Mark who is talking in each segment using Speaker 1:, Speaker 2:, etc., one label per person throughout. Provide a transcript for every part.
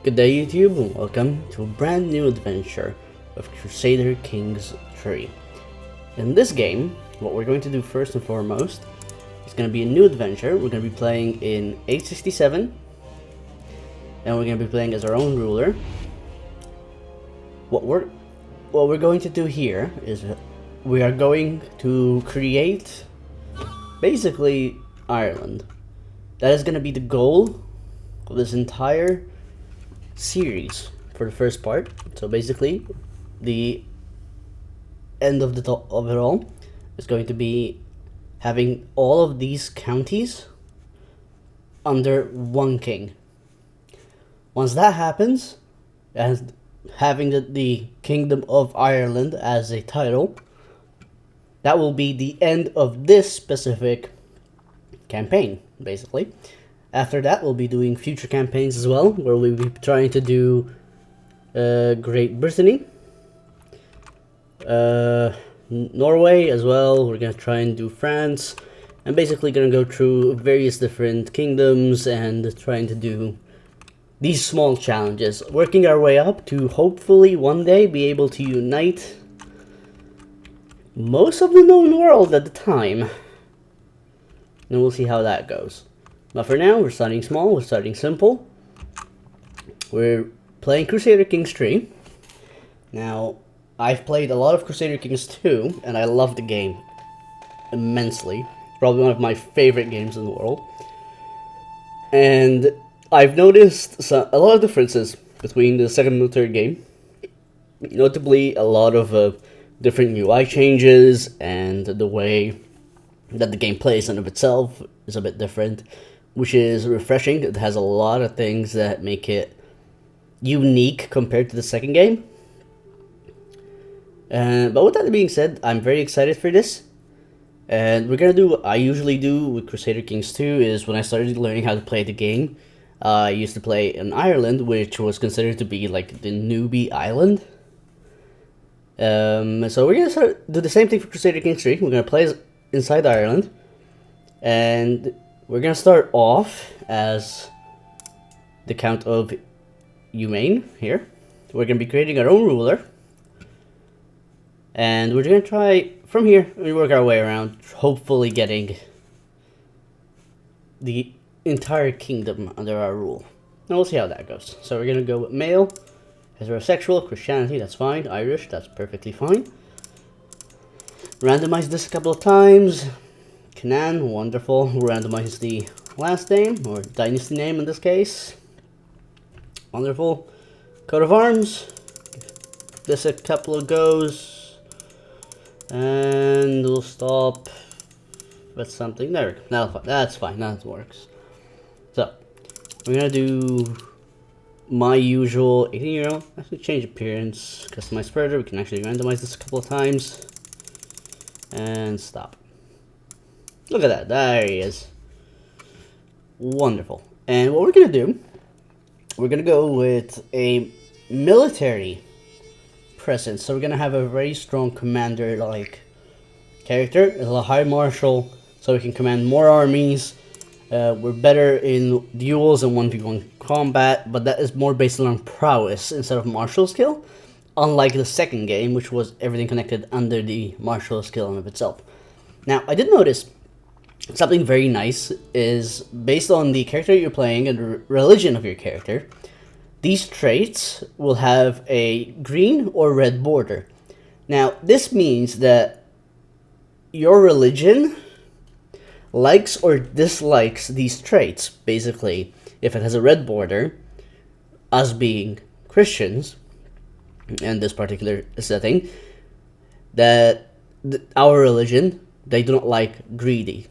Speaker 1: Good day YouTube, and welcome to a brand new adventure of Crusader Kings 3. In this game, what we're going to do first and foremost is going to be a new adventure. We're going to be playing in 867, and we're going to be playing as our own ruler. What we're going to do here is we are going to create basically Ireland. That is going to be the goal of this entire series for the first part. So basically the end of it all is going to be having all of these counties under one king. Once that happens, and having the Kingdom of Ireland as a title, that will be the end of this specific campaign, basically. After that, we'll be doing future campaigns as well, where we'll be trying to do Great Britain, Norway as well. We're going to try and do France, and basically going to go through various different kingdoms and trying to do these small challenges, working our way up to hopefully one day be able to unite most of the known world at the time. And we'll see how that goes. But for now, we're starting small, we're starting simple. We're playing Crusader Kings 3. Now, I've played a lot of Crusader Kings 2, and I love the game immensely. Probably one of my favorite games in the world. And I've noticed a lot of differences between the second and the third game. Notably, a lot of different UI changes, and the way that the game plays in of itself is a bit different, which is refreshing. It has a lot of things that make it unique compared to the second game. But with that being said, I'm very excited for this. And we're gonna do what I usually do with Crusader Kings 2, is when I started learning how to play the game, I used to play in Ireland, which was considered to be like the newbie island. So we're gonna do the same thing for Crusader Kings 3. We're gonna play inside Ireland, and we're gonna start off as the Count of Umain here. We're gonna be creating our own ruler, and we're gonna try from here and work our way around, hopefully getting the entire kingdom under our rule. Now we'll see how that goes. So we're gonna go with male, heterosexual, Christianity, that's fine, Irish, that's perfectly fine. Randomize this a couple of times. Canaan, wonderful. Randomize the last name, or dynasty name in this case. Wonderful. Coat of arms. Give this a couple of goes. And we'll stop with something. There we go. Now, that's fine. That works. So, we're going to do my usual 18-year-old. Actually, change appearance. Customize further. We can actually randomize this a couple of times. And stop. Look at that. There he is. Wonderful. And what we're going to do, we're going to go with a military presence. So we're going to have a very strong commander-like character. A high marshal, so we can command more armies. We're better in duels and 1v1 combat, but that is more based on prowess instead of martial skill. Unlike the second game, which was everything connected under the martial skill in of itself. Now, I did notice something very nice is based on the character you're playing and the religion of your character. These traits will have a green or red border. Now, this means that your religion likes or dislikes these traits. Basically, if it has a red border, us being Christians, in this particular setting, that our religion, they do not like greedy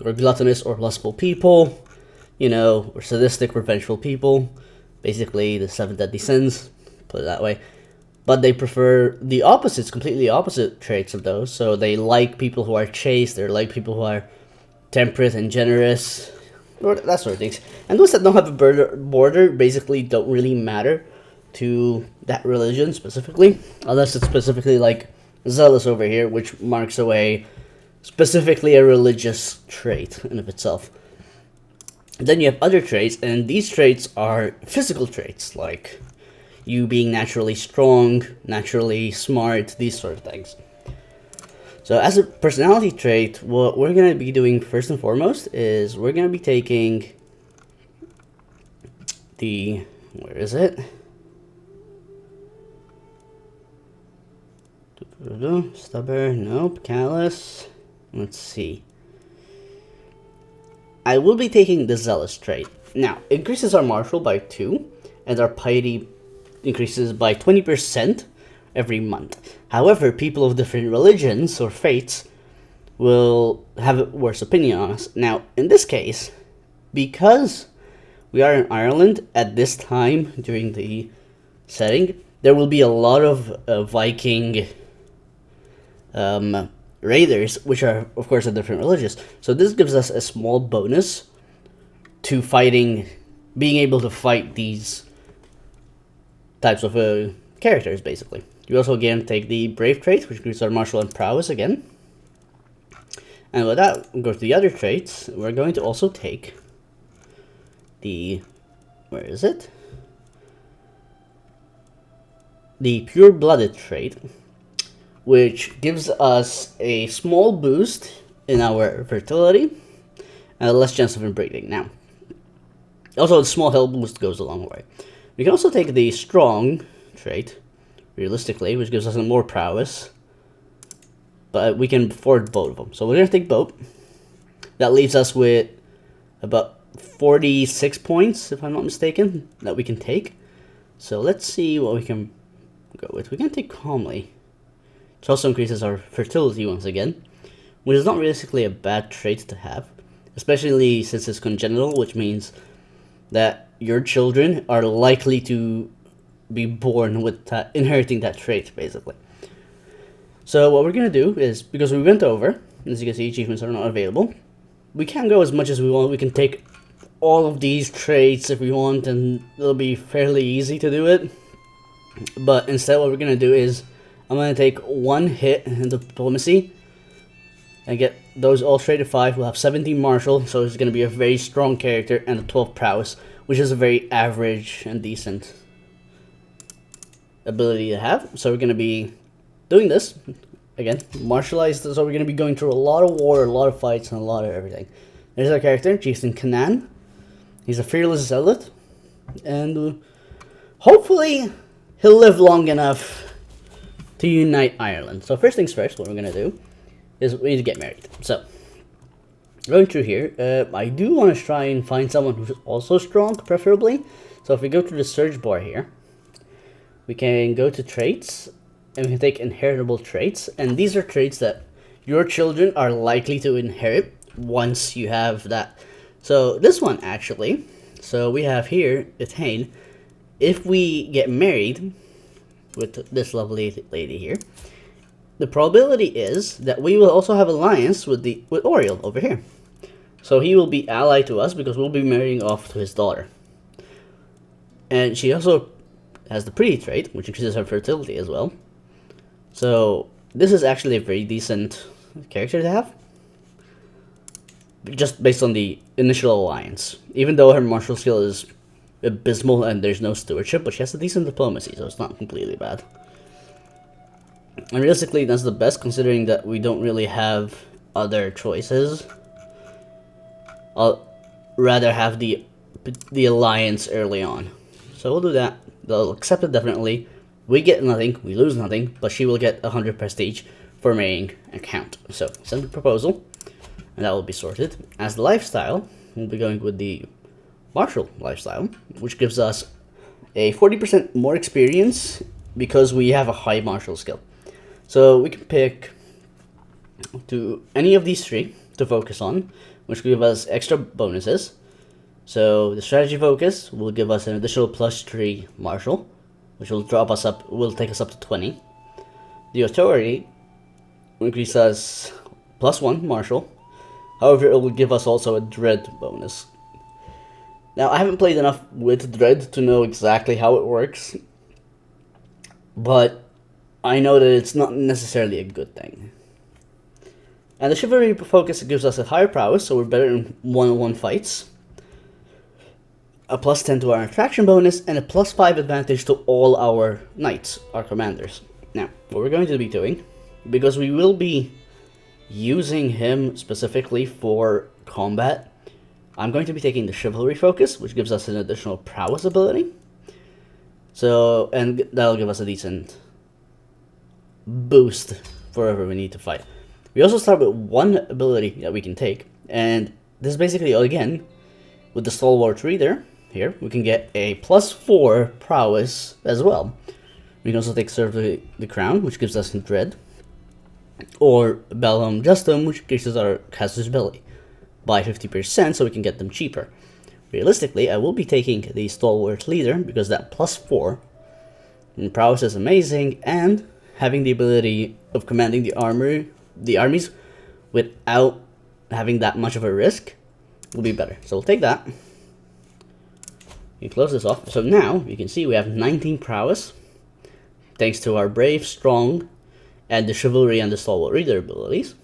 Speaker 1: or gluttonous or lustful people, you know, or sadistic, revengeful people, basically the 7 deadly sins, put it that way. But they prefer the opposites, completely opposite traits of those. So they like people who are chaste, they like people who are temperate and generous, or that sort of things. And those that don't have a border basically don't really matter to that religion specifically, unless it's specifically like zealous over here, which marks away specifically a religious trait in of itself. Then you have other traits, and these traits are physical traits, like you being naturally strong, naturally smart, these sort of things. So as a personality trait, what we're going to be doing first and foremost is we're going to be taking the, where is it? Stubborn, nope, callous. Let's see. I will be taking the zealous trait. Now, it increases our martial by 2, and our piety increases by 20% every month. However, people of different religions or faiths will have a worse opinion on us. Now, in this case, because we are in Ireland at this time during the setting, there will be a lot of Viking raiders, which are, of course, of different religions. So this gives us a small bonus to fighting, being able to fight these types of characters, basically. You also again take the brave trait, which increases our martial and prowess again. And with that, we'll go to the other traits. We're going to also take the, where is it? The pure-blooded trait, which gives us a small boost in our fertility and a less chance of inbreeding. Now, also a small health boost goes a long way. We can also take the strong trait, realistically, which gives us more prowess, but we can afford both of them. So we're going to take both. That leaves us with about 46 points, if I'm not mistaken, that we can take. So let's see what we can go with. We can take calmly, which also increases our fertility once again, which is not realistically a bad trait to have, especially since it's congenital, which means that your children are likely to be born with that, inheriting that trait, basically. So what we're going to do is, because we went over, as you can see, achievements are not available, we can go as much as we want. We can take all of these traits if we want, and it'll be fairly easy to do it. But instead, what we're going to do is, I'm going to take one hit in diplomacy and get those all straight to 5. We'll have 17 martial, so it's going to be a very strong character, and a 12 prowess, which is a very average and decent ability to have. So we're going to be doing this again, martialized. So we're going to be going through a lot of war, a lot of fights, and a lot of everything. There's our character, Chieftain Canaan. He's a fearless zealot, and hopefully he'll live long enough to unite Ireland. So first things first, what we're going to do is we need to get married. So going through here, I do want to try and find someone who's also strong, preferably. So if we go to the search bar here, we can go to traits, and we can take inheritable traits. And these are traits that your children are likely to inherit once you have that. So this one, actually, so we have here, attain, if we get married with this lovely lady here, the probability is that we will also have alliance with Oriel over here. So he will be allied to us because we'll be marrying off to his daughter. And she also has the pretty trait, which increases her fertility as well. So this is actually a very decent character to have, just based on the initial alliance. Even though her martial skill is abysmal and there's no stewardship, but she has a decent diplomacy, so it's not completely bad. And realistically, that's the best, considering that we don't really have other choices. I'll rather have the alliance early on. So we'll do that. They'll accept it definitely. We get nothing, we lose nothing, but she will get 100 prestige for marrying a count. So send the proposal, and that will be sorted. As the lifestyle, we'll be going with the martial lifestyle, which gives us a 40% more experience because we have a high martial skill. So we can pick to any of these 3 to focus on, which will give us extra bonuses. So the strategy focus will give us an additional +3 martial, which will drop us up, will take us up to 20. The authority will increase us +1 martial. However, it will give us also a dread bonus. Now, I haven't played enough with dread to know exactly how it works, but I know that it's not necessarily a good thing. And the chivalry focus gives us a higher prowess, so we're better in one-on-one fights. a +10 to our attraction bonus, and a +5 advantage to all our knights, our commanders. Now, what we're going to be doing, because we will be using him specifically for combat, I'm going to be taking the chivalry focus, which gives us an additional prowess ability. So, and that'll give us a decent boost for wherever we need to fight. We also start with one ability that we can take, and this is basically, again, with the Stalwart Reader here, we can get a +4 prowess as well. We can also take Serve the Crown, which gives us Dread, or Bellum Justum, which increases our caster's ability by 50%, so we can get them cheaper. Realistically, I will be taking the Stalwart Leader because that +4 in prowess is amazing, and having the ability of commanding the armies without having that much of a risk will be better. So we'll take that. You close this off. So now you can see we have 19 prowess, thanks to our brave, strong, and the chivalry and the Stalwart Reader abilities.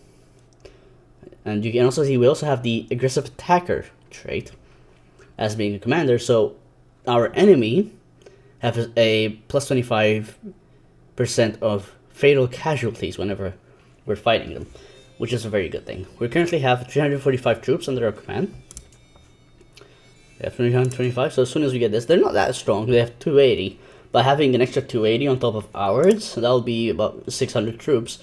Speaker 1: And you can also see we also have the aggressive attacker trait as being a commander, so our enemy has a +25% of fatal casualties whenever we're fighting them, which is a very good thing. We currently have 345 troops under our command. We have 325, so as soon as we get this, they're not that strong, they have 280, but having an extra 280 on top of ours, that'll be about 600 troops,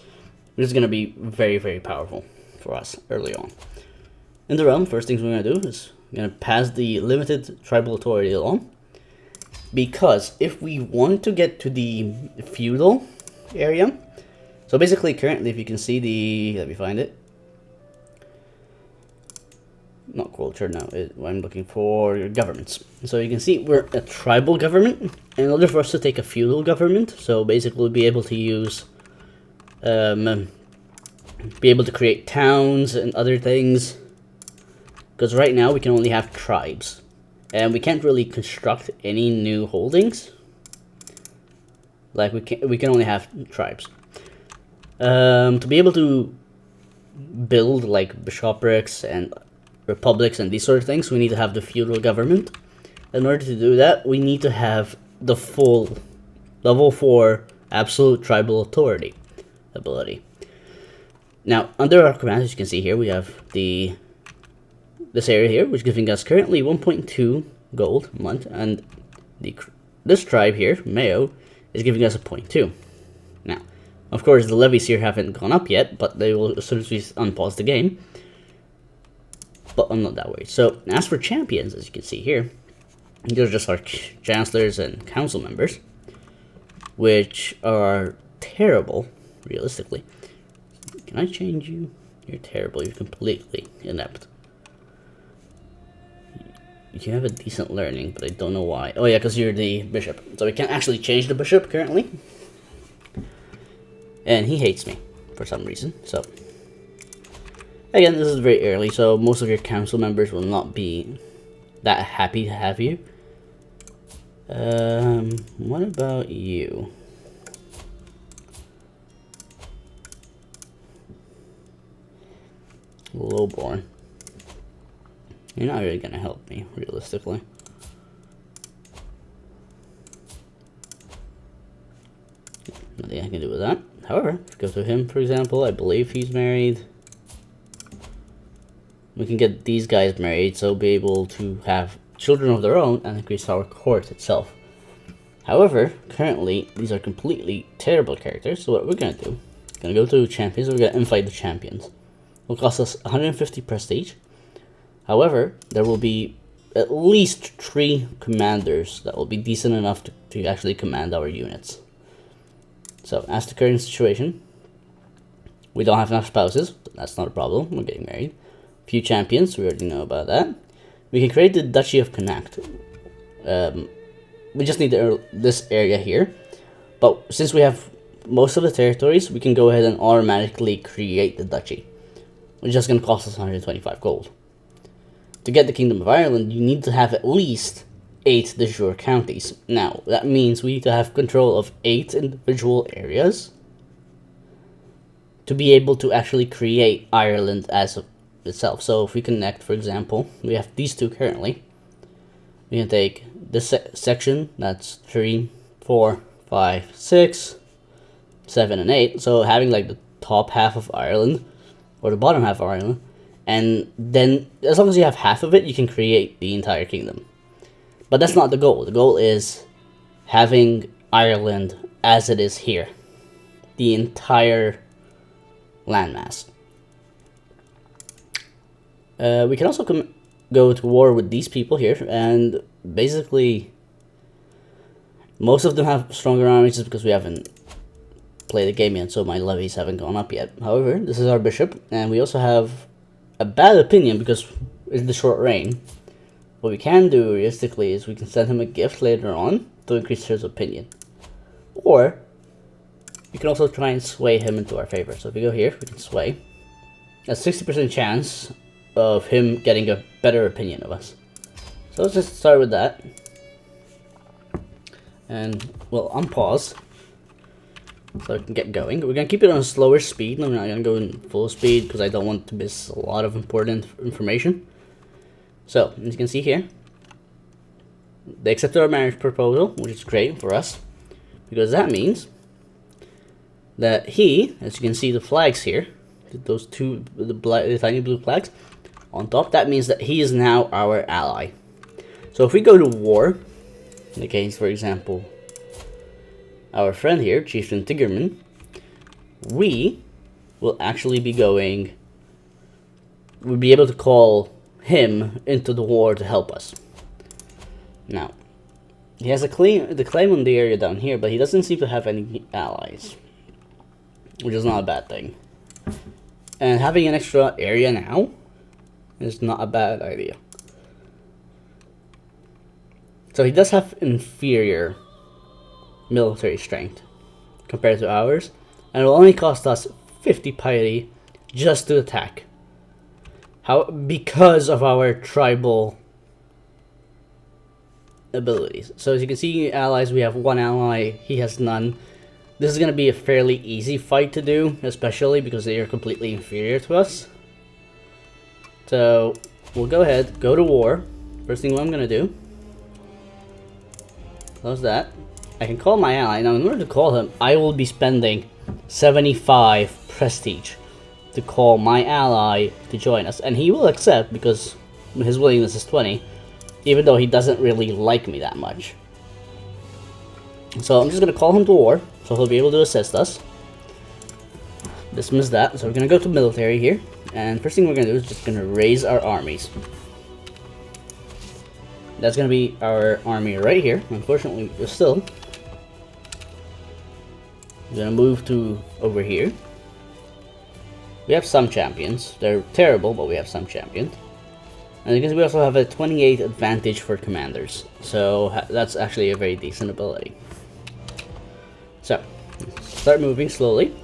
Speaker 1: which is going to be very, very powerful for us early on. In the realm, first things we're going to do is we're going to pass the limited tribal authority along, because if we want to get to the feudal area, so basically currently, if you can see the, let me find it, not culture, no, I'm looking for governments. So you can see we're a tribal government, in order for us to take a feudal government, so basically we'll be able to use, be able to create towns and other things, because right now we can only have tribes, and we can't really construct any new holdings. Like we can only have tribes. To be able to build like bishoprics and republics and these sort of things, we need to have the feudal government. In order to do that, we need to have the full level 4 absolute tribal authority ability. Now, under our command, as you can see here, we have this area here, which is giving us currently 1.2 gold a month, and this tribe here, Mayo, is giving us a 0.2. Now, of course, the levies here haven't gone up yet, but they will as soon as we unpause the game. But I'm not that worried. So, as for champions, as you can see here, these are just our chancellors and council members, which are terrible, realistically. Can I change you? You're terrible. You're completely inept. You have a decent learning, but I don't know why. Oh yeah, because you're the bishop. So we can't actually change the bishop currently. And he hates me for some reason, so. Again, this is very early, so most of your council members will not be that happy to have you. What about you? Lowborn. You're not really gonna help me, realistically. Nothing I can do with that. However, if we go to him, for example, I believe he's married. We can get these guys married, so be able to have children of their own and increase our court itself. However, currently, these are completely terrible characters, so what we're gonna do, we're gonna go to champions, we're gonna invite the champions. Will cost us 150 prestige. However, there will be at least 3 commanders that will be decent enough to actually command our units. So, as the current situation, we don't have enough spouses, but that's not a problem, we're getting married. Few champions, we already know about that. We can create the Duchy of Connacht. We just need this area here. But since we have most of the territories, we can go ahead and automatically create the duchy, which is just going to cost us 125 gold. To get the Kingdom of Ireland, you need to have at least 8 de jure counties. Now, that means we need to have control of 8 individual areas to be able to actually create Ireland as itself. So if we connect, for example, we have these 2 currently. we can take this section, that's 3, 4, 5, 6, 7, and 8. So having like the top half of Ireland, or the bottom half of Ireland, and then as long as you have half of it, you can create the entire kingdom. But that's not the goal. The goal is having Ireland as it is here. The entire landmass. We can also go to war with these people here, and basically most of them have stronger armies just because we haven't played the game yet, so my levies haven't gone up yet. However, this is our bishop, and we also have a bad opinion because it's the short reign. What we can do realistically is we can send him a gift later on to increase his opinion, or we can also try and sway him into our favor. So if we go here, we can sway. A 60% chance of him getting a better opinion of us. So let's just start with that. And we'll unpause so I can get going. We're going to keep it on a slower speed. I'm not going to go in full speed because I don't want to miss a lot of important information. So, as you can see here, they accepted our marriage proposal, which is great for us, because that means that he, as you can see the flags here, those two, the tiny blue flags on top, that means that he is now our ally. So if we go to war against, for example, our friend here, Chieftain Tigerman, we will actually be going, we'll be able to call him into the war to help us. Now, he has the claim on the area down here, but he doesn't seem to have any allies, which is not a bad thing. And having an extra area now is not a bad idea. So he does have inferior military strength compared to ours, and it will only cost us 50 piety just to attack. Because of our tribal abilities. So as you can see, allies, we have one ally, he has none. This is going to be a fairly easy fight to do, especially because they are completely inferior to us. So we'll go ahead, go to war. First thing what I'm going to do, close that. I can call my ally. Now in order to call him, I will be spending 75 prestige to call my ally to join us, and he will accept because his willingness is 20, even though he doesn't really like me that much. So I'm just gonna call him to war, so he'll be able to assist us. Dismiss that. So we're gonna go to military here, and first thing we're gonna do is just gonna raise our armies. That's gonna be our army right here. Unfortunately, we're still gonna move to over here. We have some champions. They're terrible, but we have some champions. And because we also have a 28 advantage for commanders. So that's actually a very decent ability. So, start moving slowly.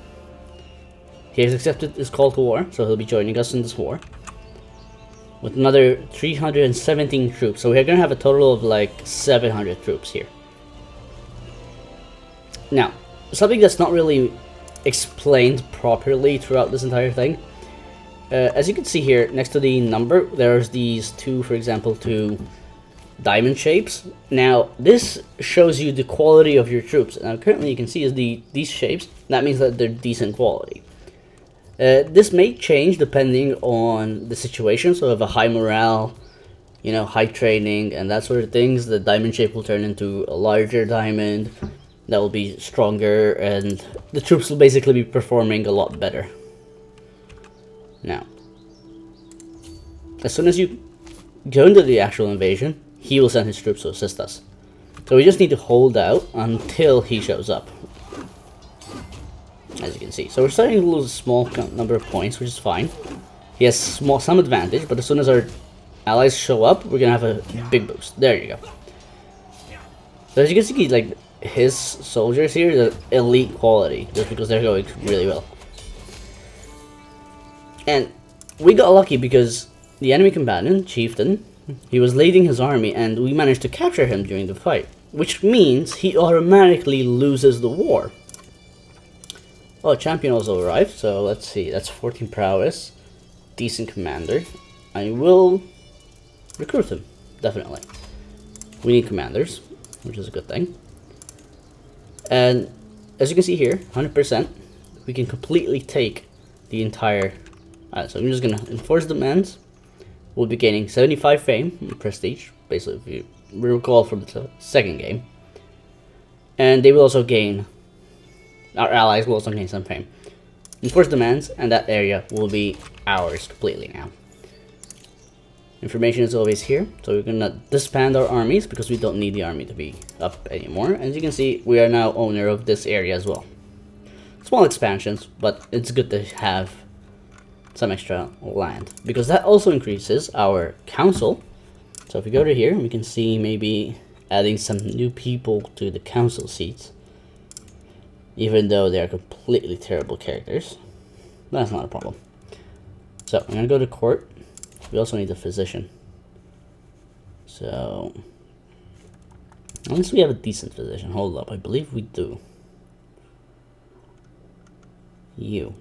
Speaker 1: He has accepted his call to war, so he'll be joining us in this war. With another 317 troops. So we're going to have a total of like 700 troops here. Now, something that's not really explained properly throughout this entire thing. As you can see here, next to the number, there's these two, for example, two diamond shapes. Now, this shows you the quality of your troops. Now, currently you can see is these shapes. That means that they're decent quality. This may change depending on the situation. So, if a high morale, you know, high training, and that sort of things, the diamond shape will turn into a larger diamond. That will be stronger, and the troops will basically be performing a lot better. Now, as soon as you go into the actual invasion, he will send his troops to assist us. So we just need to hold out until he shows up. As you can see. So we're starting to lose a small number of points, which is fine. He has some advantage, but as soon as our allies show up, we're going to have a big boost. There you go. So as you can see, like, his soldiers here, the elite quality, just because they're going really well. And we got lucky because the enemy combatant, Chieftain, he was leading his army, and we managed to capture him during the fight, which means he automatically loses the war. Oh, a champion also arrived, so let's see, that's 14 prowess, decent commander. I will recruit him, definitely. we need commanders, which is a good thing. And as you can see here, 100%, we can completely take the entire... so I'm just going to enforce demands. We'll be gaining 75 fame and prestige, basically, if you recall from the second game. And they will also gain... our allies will also gain some fame. Enforce demands, and that area will be ours completely now. Information is always here, so we're gonna disband our armies because we don't need the army to be up anymore. As you can see, we are now owner of this area as well. Small expansions, but it's good to have some extra land because that also increases our council. So if we go to here, we can see maybe adding some new people to the council seats, even though they are completely terrible characters. That's not a problem. So I'm gonna go to court. We also need a physician. So, unless we have a decent physician, hold up, I believe we do. You.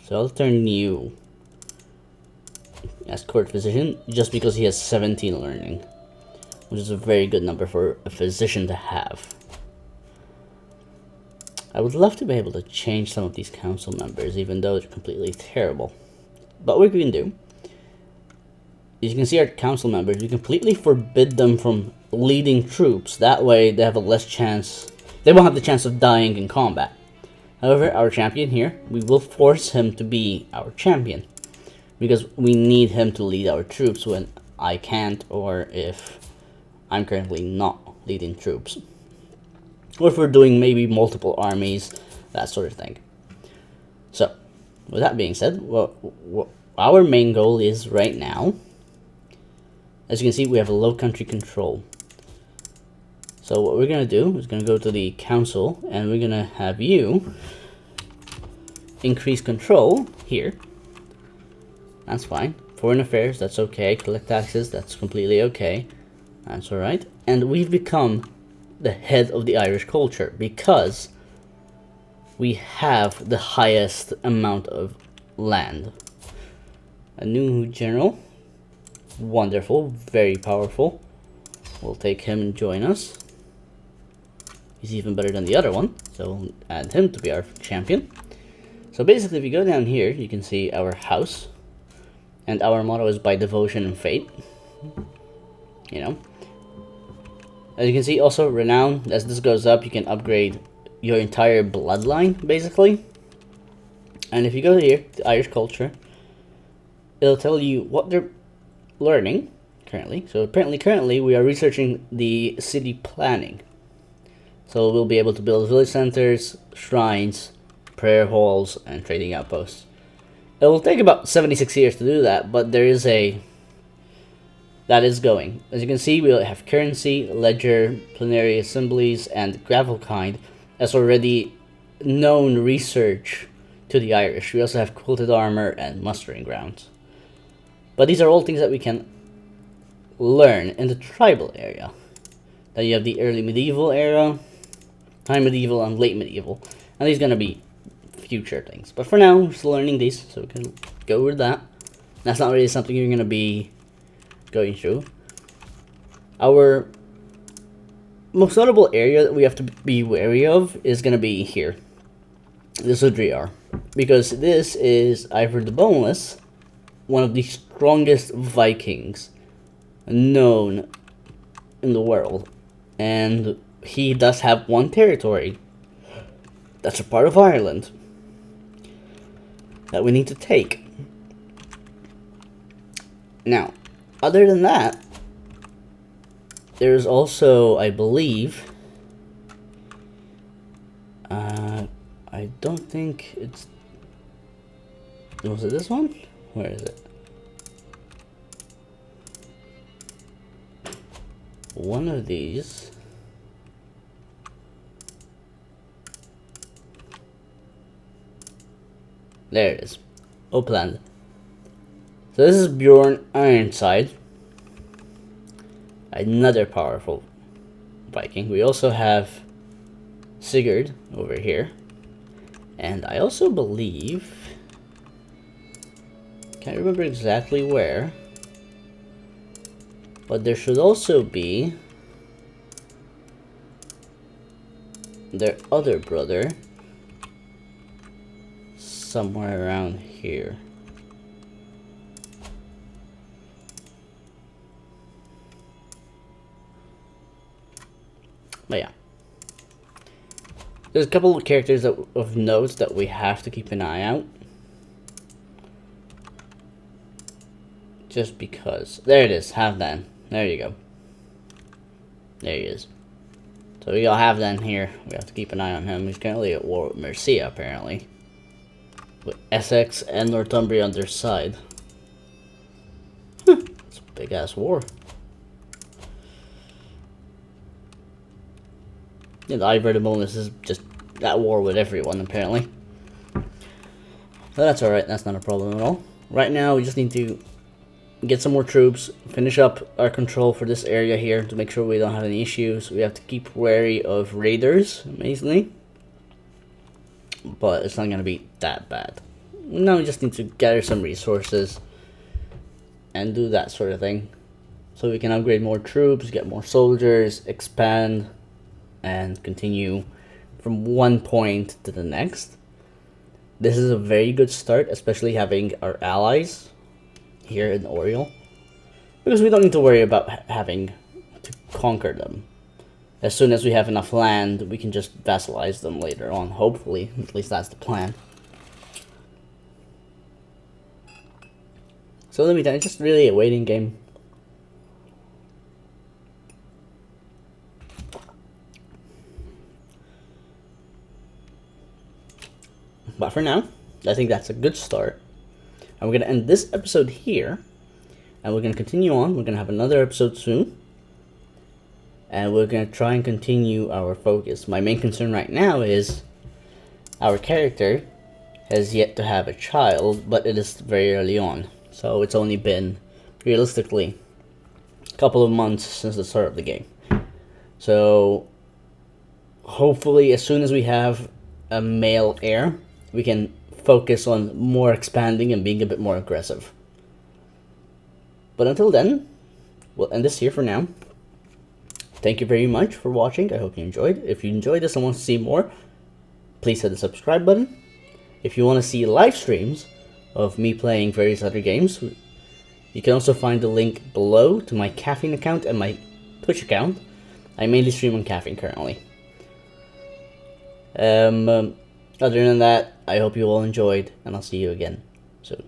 Speaker 1: So I'll turn you as court physician just because he has 17 learning, which is a very good number for a physician to have. I would love to be able to change some of these council members, even though they're completely terrible. But what we can do, as you can see our council members, we completely forbid them from leading troops. That way they have a less chance, they won't have the chance of dying in combat. However, our champion here, we will force him to be our champion, because we need him to lead our troops when I can't, or if I'm currently not leading troops. Or if we're doing maybe multiple armies, that sort of thing. So, with that being said, our main goal is right now, as you can see, we have a low country control. So what we're going to do is going to go to the council, and we're going to have you increase control here. That's fine. Foreign affairs, that's okay. Collect taxes, that's completely okay. That's alright. And we've become the head of the Irish culture because we have the highest amount of land. A new general. Wonderful, very powerful. We'll take him and join us. He's even better than the other one, so we'll add him to be our champion. So basically, if you go down here, you can see our house. And our motto is by devotion and fate. You know. As you can see, also renown. As this goes up, you can upgrade your entire bloodline, basically. And if you go here, to Irish culture, it'll tell you what they're learning currently. So apparently currently we are researching the city planning. So we'll be able to build village centers, shrines, prayer halls, and trading outposts. It will take about 76 years to do that, but there is a... that is going. As you can see, we'll have currency, ledger, plenary assemblies, and gravel kind as already known research to the Irish. We also have quilted armor and mustering grounds. But these are all things that we can learn in the tribal area. Then you have the early medieval era, high medieval, and late medieval. And these are going to be future things. But for now, we're just learning these, so we can go with that. That's not really something you're going to be going through. Our most notable area that we have to be wary of is going to be here. This is Driar. Because this is Ivor the Boneless, one of the strongest Vikings known in the world. And he does have one territory that's a part of Ireland that we need to take. Now, other than that, there's also, I believe, I don't think it's... was it this one? Where is it? One of these. There it is. Upland. So this is Bjorn Ironside. Another powerful Viking. We also have Sigurd over here. And I also believe... can't remember exactly where. But there should also be their other brother somewhere around here. But yeah, there's a couple of characters of notes that we have to keep an eye out. Just because. There it is, Havdan. There you go. There he is. So we got Havdan here. We have to keep an eye on him. He's currently at war with Mercia, apparently. With Essex and Northumbria on their side. It's a big ass war. Yeah, the Iverdamonis is just at war with everyone, apparently. So that's alright, that's not a problem at all. Right now, we just need to get some more troops, finish up our control for this area here to make sure we don't have any issues. We have to keep wary of raiders, amazingly. But it's not going to be that bad. Now we just need to gather some resources and do that sort of thing. So we can upgrade more troops, get more soldiers, expand, and continue from one point to the next. This is a very good start, especially having our allies here in Oriel, because we don't need to worry about having to conquer them. As soon as we have enough land, we can just vassalize them later on, hopefully. At least that's the plan. So let me tell you, it's just really a waiting game. But for now, I think that's a good start. And we're going to end this episode here. And we're going to continue on. We're going to have another episode soon. And we're going to try and continue our focus. My main concern right now is our character has yet to have a child, but it is very early on. So it's only been, realistically, a couple of months since the start of the game. So hopefully as soon as we have a male heir, we can focus on more expanding and being a bit more aggressive. But until then, we'll end this here for now. Thank you very much for watching. I hope you enjoyed. If you enjoyed this and want to see more, please hit the subscribe button. If you want to see live streams of me playing various other games, you can also find the link below to my Caffeine account and my Twitch account. I mainly stream on Caffeine currently. Other than that, I hope you all enjoyed, and I'll see you again soon.